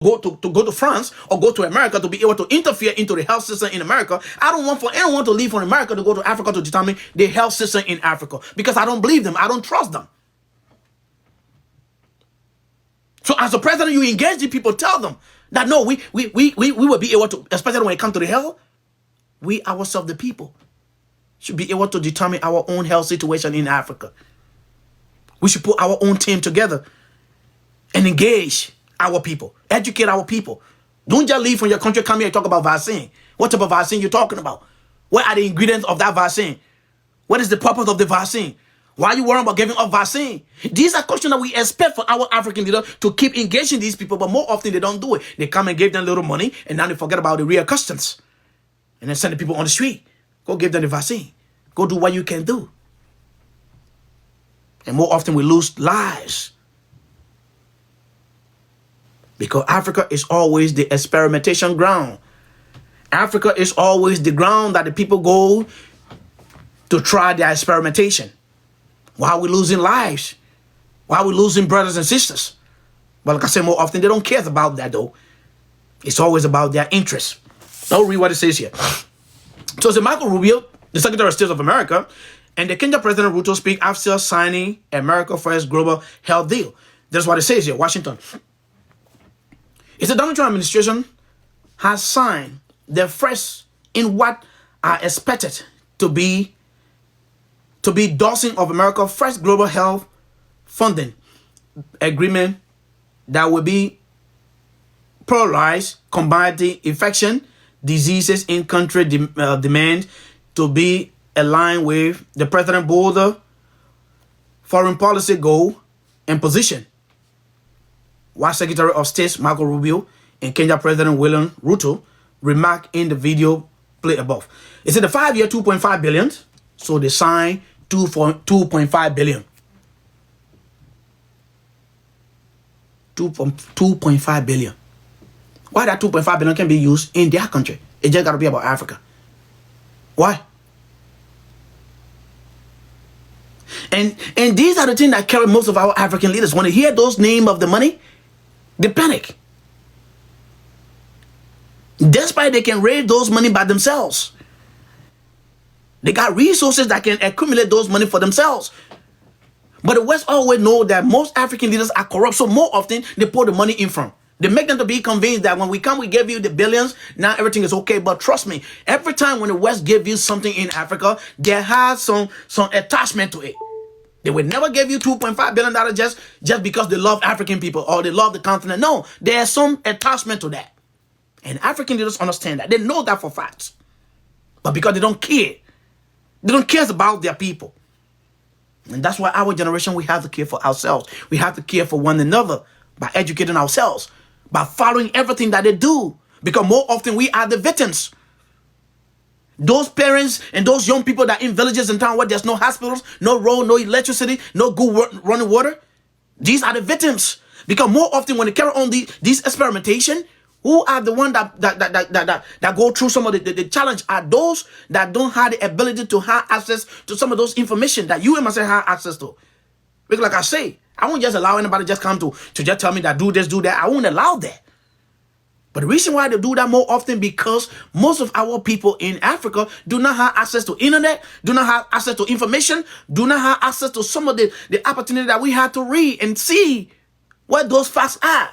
go to France or go to America to be able to interfere into the health system in America. I don't want for anyone to leave from America to go to Africa to determine the health system in Africa, because I don't believe them. I don't trust them. So as a president, you engage the people, tell them that no, we will be able to, especially when it comes to the health, we ourselves, the people, should be able to determine our own health situation in Africa. We should put our own team together and engage our people, educate our people. Don't just leave from your country, come here and talk about vaccine. What type of vaccine you're talking about? What are the ingredients of that vaccine? What is the purpose of the vaccine? Why are you worrying about giving up vaccine? These are questions that we expect for our African leaders to keep engaging these people, but more often they don't do it. They come and give them little money, and now they forget about the real customs. And then send the people on the street. Go give them the vaccine. Go do what you can do. And more often we lose lives. Because Africa is always the experimentation ground. Africa is always the ground that the people go to try their experimentation. Why are we losing lives? Why are we losing brothers and sisters? But like I said, more often they don't care about that though. It's always about their interests. Now read what it says here. So it's Marco Rubio, the Secretary of State of America, and the Kenya President Ruto speak after signing America First Global Health Deal. That's what it says here, Washington. It's the Donald Trump administration has signed the first in what are expected to be dosing of America's first global health funding agreement that will be prioritize combating infection diseases in country demand to be aligned with the President border foreign policy goal and position. While Secretary of State Marco Rubio and Kenya President William Ruto remarked in the video played above. It's in the 5-year, $2.5 billion. So they signed $2.5 billion. $2.5 billion. Why that $2.5 billion can be used in their country? It just got to be about Africa. Why? And these are the things that carry most of our African leaders. When they hear those names of the money, they panic. Despite they can raise those money by themselves. They got resources that can accumulate those money for themselves. But the West always know that most African leaders are corrupt. So more often, they pour the money in from. They make them to be convinced that when we come, we give you the billions. Now everything is okay. But trust me, every time when the West give you something in Africa, there has some attachment to it. They will never give you $2.5 billion just because they love African people or they love the continent. No, there's some attachment to that. And African leaders understand that. They know that for facts. But because they don't care. They don't care about their people. And that's why our generation, we have to care for ourselves. We have to care for one another by educating ourselves, by following everything that they do. Because more often we are the victims. Those parents and those young people that in villages and towns where there's no hospitals, no road, no electricity, no good running water, these are the victims. Because more often when they carry on these experimentation, who are the ones that go through some of the challenge are those that don't have the ability to have access to some of those information that you and myself have access to. Because like I say, I won't just allow anybody just come to just tell me that do this, do that. I won't allow that. But the reason why they do that more often because most of our people in Africa do not have access to internet, do not have access to information, do not have access to some of the opportunity that we have to read and see what those facts are.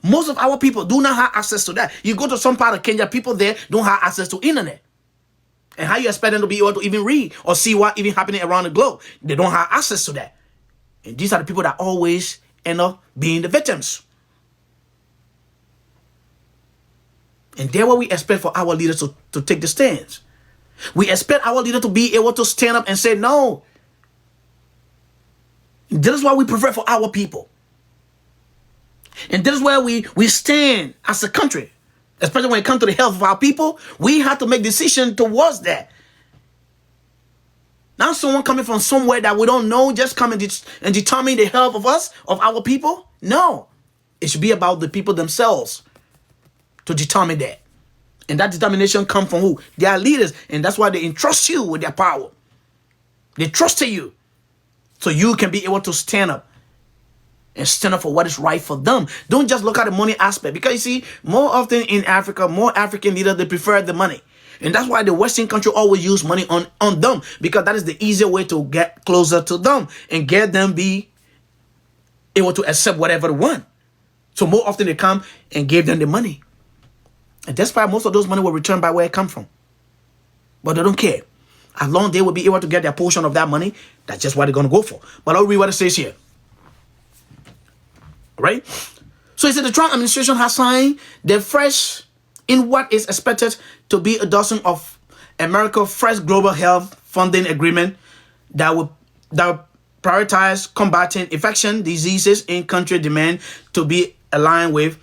Most of our people do not have access to that. You go to some part of Kenya, people there don't have access to internet. And how you expect them to be able to even read or see what even happening around the globe? They don't have access to that. And these are the people that always end up being the victims. And that's what we expect for our leaders to take the stands. We expect our leader to be able to stand up and say no. This is what we prefer for our people. And this is where we stand as a country. Especially when it comes to the health of our people, we have to make decisions towards that. Not someone coming from somewhere that we don't know just come and determine the health of us, of our people. No. It should be about the people themselves to determine that. And that determination comes from who? Their leaders. And that's why they entrust you with their power. They trust you. So you can be able to stand up and stand up for what is right for them. Don't just look at the money aspect, because you see, more often in Africa, more African leaders, they prefer the money. And that's why the Western country always use money on them, because that is the easier way to get closer to them and get them be able to accept whatever they want. So more often they come and give them the money. And that's why most of those money will return by where it come from. But they don't care. As long as they will be able to get their portion of that money, that's just what they're going to go for. But I'll read what it says here. Right? So it said the Trump administration has signed the fresh, in what is expected to be endorsing of America's first global health funding agreement that will prioritize combating infection diseases in country demand to be aligned with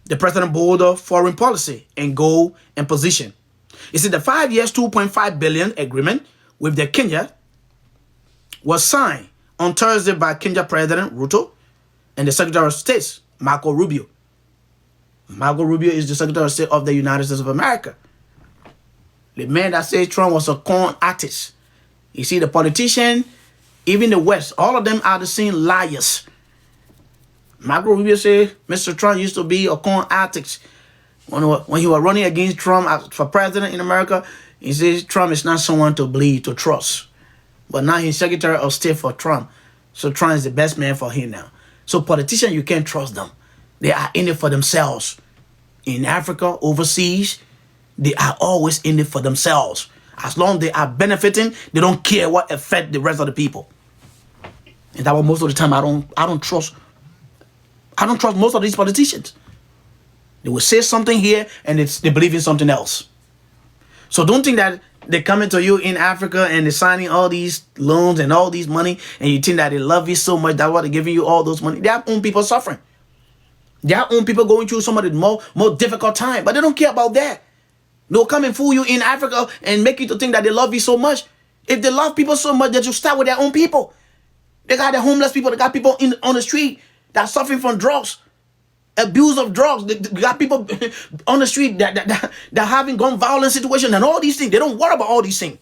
the President bolder foreign policy and goal and position. You see, the 5 years, $2.5 billion agreement with the Kenya was signed on Thursday by Kenya President Ruto and the Secretary of State, Marco Rubio. Marco Rubio is the Secretary of State of the United States of America. The man that said Trump was a con artist. You see, the politician, even the West, all of them are the same liars. Marco Rubio said Mr. Trump used to be a con artist. When he was running against Trump for president in America, he says Trump is not someone to believe, to trust. But now he's Secretary of State for Trump. So Trump is the best man for him now. So politicians, you can't trust them. They are in it for themselves. In Africa, overseas, they are always in it for themselves. As long as they are benefiting, they don't care what affect the rest of the people. And that was most of the time I don't trust most of these politicians. They will say something here and they believe in something else. So don't think that they're coming to you in Africa and they're signing all these loans and all these money and you think that they love you so much, that's why they're giving you all those money. Their own people suffering. Their own people going through some of the more difficult time, but they don't care about that. They'll come and fool you in Africa and make you to think that they love you so much. If they love people so much, they should start with their own people. They got the homeless people, they got people on the street that are suffering from drugs. Abuse of drugs. They got people on the street that having gun violence situation and all these things. They don't worry about all these things.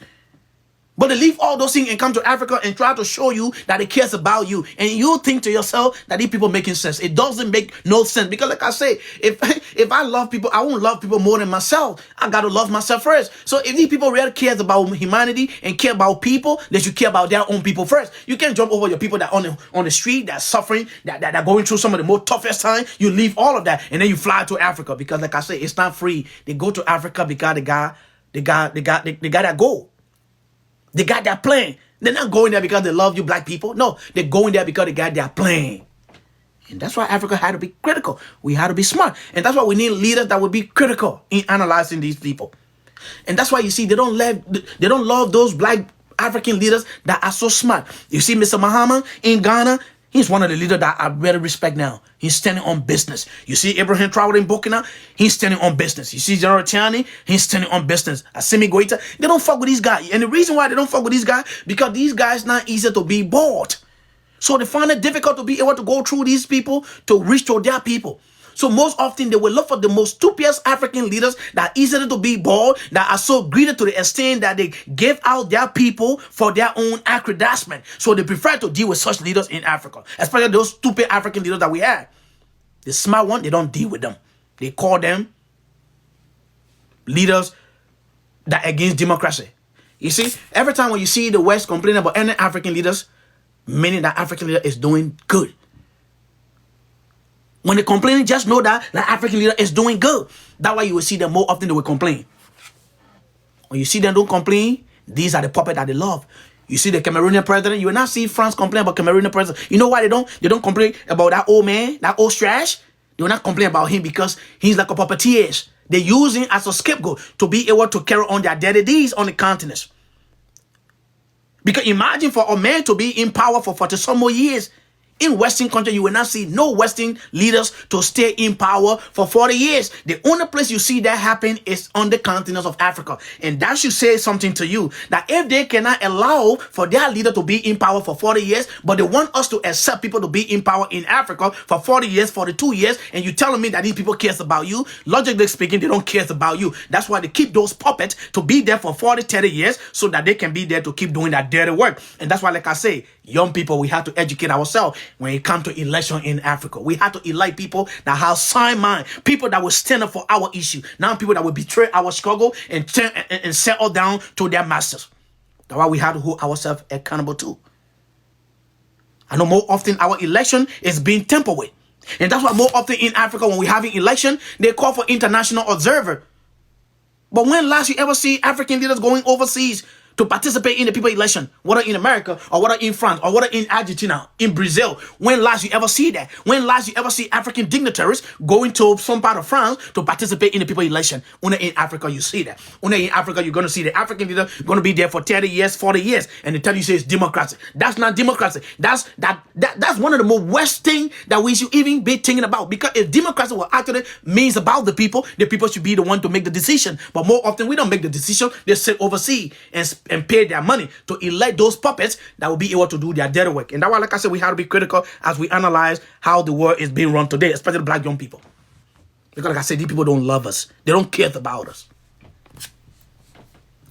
But they leave all those things and come to Africa and try to show you that it cares about you. And you think to yourself that these people making sense. It doesn't make no sense. Because like I say, if I love people, I won't love people more than myself. I got to love myself first. So if these people really cares about humanity and care about people, they should care about their own people first. You can't jump over your people that on the street, that's suffering, that are going through some of the most toughest time. You leave all of that and then you fly to Africa. Because like I say, it's not free. They go to Africa because they got that goal. They got their plan. They're not going there because they love you black people. No, they're going there because they got their plan. And that's why Africa had to be critical. We had to be smart. And that's why we need leaders that will be critical in analyzing these people. And that's why you see they don't love those black African leaders that are so smart. You see Mr. Muhammad in Ghana, he's one of the leaders that I really respect now. He's standing on business. You see Abraham Traore in Burkina, he's standing on business. You see General Tiani, he's standing on business. Assimi Goita, they don't fuck with these guys. And the reason why they don't fuck with these guys, because these guys not easy to be bought. So they find it difficult to be able to go through these people to reach to their people. So most often they will look for the most stupidest African leaders that are easy to be bought, that are so greedy to the extent that they give out their people for their own aggrandizement. So they prefer to deal with such leaders in Africa, especially those stupid African leaders that we have. The smart one, they don't deal with them. They call them leaders that are against democracy. You see, every time when you see the West complaining about any African leaders, meaning that African leader is doing good. When they complain, just know that the African leader is doing good. That's why you will see them more often they will complain. When you see them don't complain, these are the puppets that they love. You see the Cameroonian president, you will not see France complain about Cameroonian president. You know why they don't? They don't complain about that old man, that old trash. They will not complain about him because he's like a puppeteer. They use him as a scapegoat to be able to carry on their dirty deeds on the continent. Because imagine for a man to be in power for 40 some more years. In Western country, you will not see no Western leaders to stay in power for 40 years. The only place you see that happen is on the continent of Africa. And that should say something to you, that if they cannot allow for their leader to be in power for 40 years, but they want us to accept people to be in power in Africa for 40 years, 42 years, and you telling me that these people cares about you, logically speaking, they don't care about you. That's why they keep those puppets to be there for 40, 30 years so that they can be there to keep doing that dirty work. And that's why, like I say, young people, we have to educate ourselves. when it comes to election in Africa. We had to elect people that have sound mind, people that will stand up for our issue, not people that will betray our struggle and settle down to their masters. That's why we have to hold ourselves accountable too. I know more often our election is being tampered with. And that's why more often in Africa, when we're having election, they call for international observer. But when last you ever see African leaders going overseas to participate in the people election, whether in America or whether in France or whether in Argentina, in Brazil? When last you ever see that? When last you ever see African dignitaries going to some part of France to participate in the people election? Only in Africa you see that. Only in Africa you're going to see the African leader going to be there for 30 years, 40 years, and they tell you say it's democracy. That's not democracy. That's one of the most worst things that we should even be thinking about. Because if democracy will actually means about the people should be the one to make the decision. But more often we don't make the decision. They sit overseas and pay their money to elect those puppets that will be able to do their dirty work. And that's why, like I said, we have to be critical as we analyze how the world is being run today, especially black young people. Because like I said, these people don't love us. They don't care about us.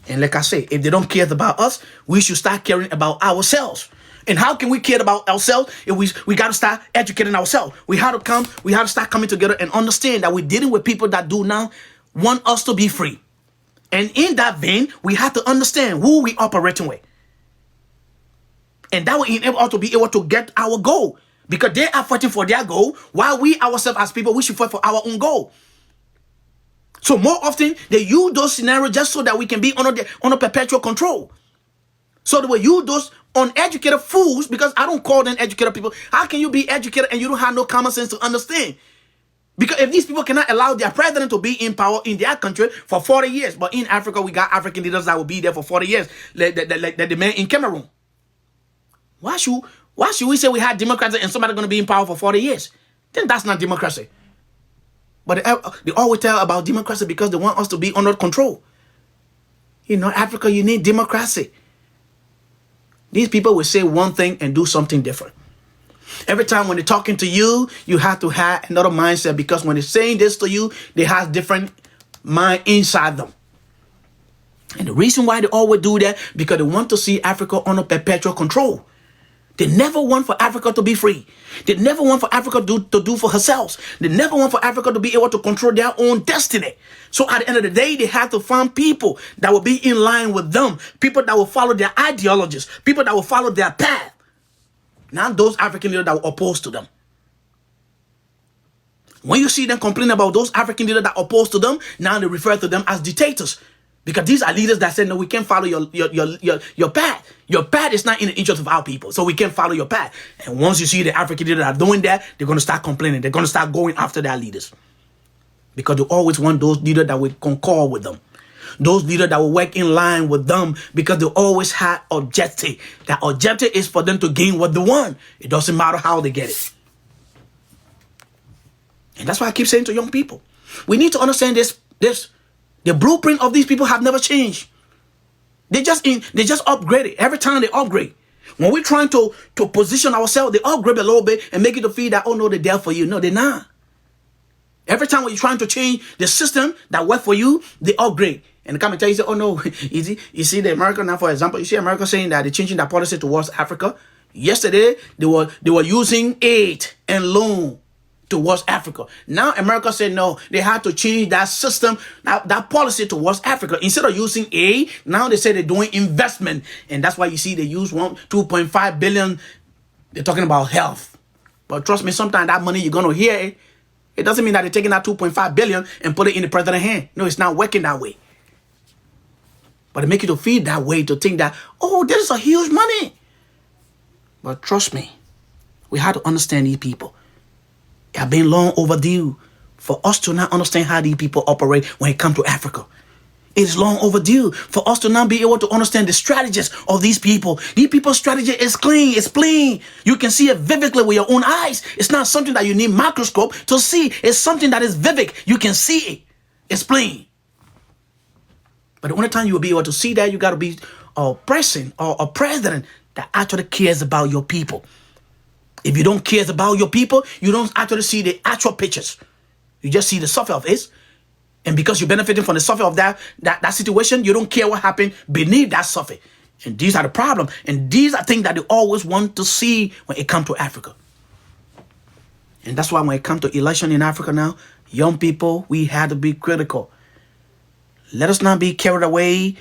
And like I say, if they don't care about us, we should start caring about ourselves. And how can we care about ourselves if we got to start educating ourselves? We have to start coming together and understand that we're dealing with people that do now want us to be free. And in that vein, we have to understand who we operating with. And that will enable us to be able to get our goal. Because they are fighting for their goal, while we ourselves as people, we should fight for our own goal. So more often, they use those scenarios just so that we can be under perpetual control. So they will use those uneducated fools, because I don't call them educated people. How can you be educated and you don't have no common sense to understand? Because if these people cannot allow their president to be in power in their country for 40 years, but in Africa, we got African leaders that will be there for 40 years, like the man in Cameroon. Why should we say we had democracy and somebody going to be in power for 40 years? Then that's not democracy. But they always tell about democracy because they want us to be under control. You know, Africa, you need democracy. These people will say one thing and do something different. Every time when they're talking to you, you have to have another mindset, because when they're saying this to you, they have different mind inside them. And the reason why they always do that, because they want to see Africa under perpetual control. They never want for Africa to be free. They never want for Africa to do for herself. They never want for Africa to be able to control their own destiny. So at the end of the day, they have to find people that will be in line with them, people that will follow their ideologies, people that will follow their path. Not those African leaders that were opposed to them. When you see them complain about those African leaders that are opposed to them, now they refer to them as dictators. Because these are leaders that say, no, we can't follow your path. Your path is not in the interest of our people, so we can't follow your path. And once you see the African leaders that are doing that, they're going to start complaining. They're going to start going after their leaders. Because they always want those leaders that will concord with them. Those leaders that will work in line with them, because they always have objective. That objective is for them to gain what they want. It doesn't matter how they get it. And that's why I keep saying to young people, we need to understand this. The blueprint of these people have never changed. They just upgrade it. Every time they upgrade. When we're trying to position ourselves, they upgrade a little bit and make it to feel that, oh no, they're there for you. No, they're not. Every time when you're trying to change the system that works for you, they upgrade. And they come and tell you, say, oh no, easy. You see the America now, for example, you see America saying that they're changing their policy towards Africa. Yesterday, they were using aid and loan towards Africa. Now America said no, they had to change that system, that policy towards Africa. Instead of using aid, now they say they're doing investment. And that's why you see they use 2.5 billion. They're talking about health. But trust me, sometimes that money you're going to hear, it doesn't mean that they're taking that 2.5 billion and put it in the president's hand. No, it's not working that way. But they make you to feel that way, to think that, oh, this is a huge money. But trust me, we have to understand these people. It has been long overdue for us to not understand how these people operate when it comes to Africa. It is long overdue for us to not be able to understand the strategies of these people. These people's strategy is clean, it's plain. You can see it vividly with your own eyes. It's not something that you need microscope to see. It's something that is vivid. You can see it. It's plain. But the only time you will be able to see that, you got to be a person or a president that actually cares about your people. If you don't care about your people, you don't actually see the actual pictures. You just see the surface of it. And because you're benefiting from the surface of that situation, you don't care what happened beneath that surface. And these are the problems. And these are things that they always want to see when it comes to Africa. And that's why when it comes to election in Africa now, young people, we have to be critical. Let us not be carried away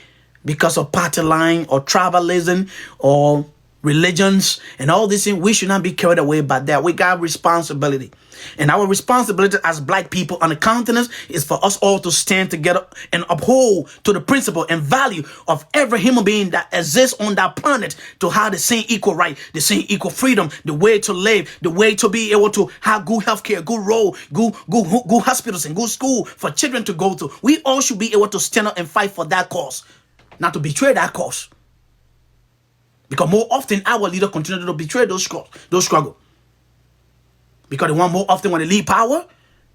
because of party line or tribalism or religions and all these things. We should not be carried away by that. We got responsibility. And our responsibility as black people on the continent is for us all to stand together and uphold to the principle and value of every human being that exists on that planet to have the same equal right, the same equal freedom, the way to live, the way to be able to have good healthcare, good road, good hospitals and good school for children to go to. We all should be able to stand up and fight for that cause, not to betray that cause. Because more often our leaders continue to betray those struggles. Because they want more often when they leave power,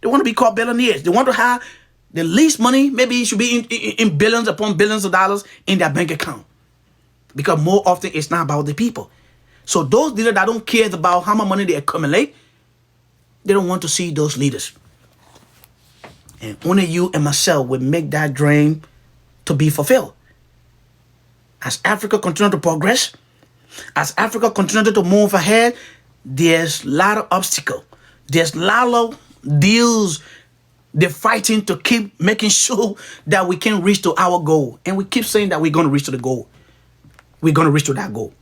they want to be called billionaires. They want to have the least money, maybe it should be in billions upon billions of dollars in their bank account. Because more often it's not about the people. So those leaders that don't care about how much money they accumulate, they don't want to see those leaders. And only you and myself will make that dream to be fulfilled. As Africa continues to progress, as Africa continues to move ahead, there's a lot of obstacles. There's a lot of deals. They're fighting to keep making sure that we can reach to our goal. And we keep saying that we're going to reach to the goal. We're going to reach to that goal.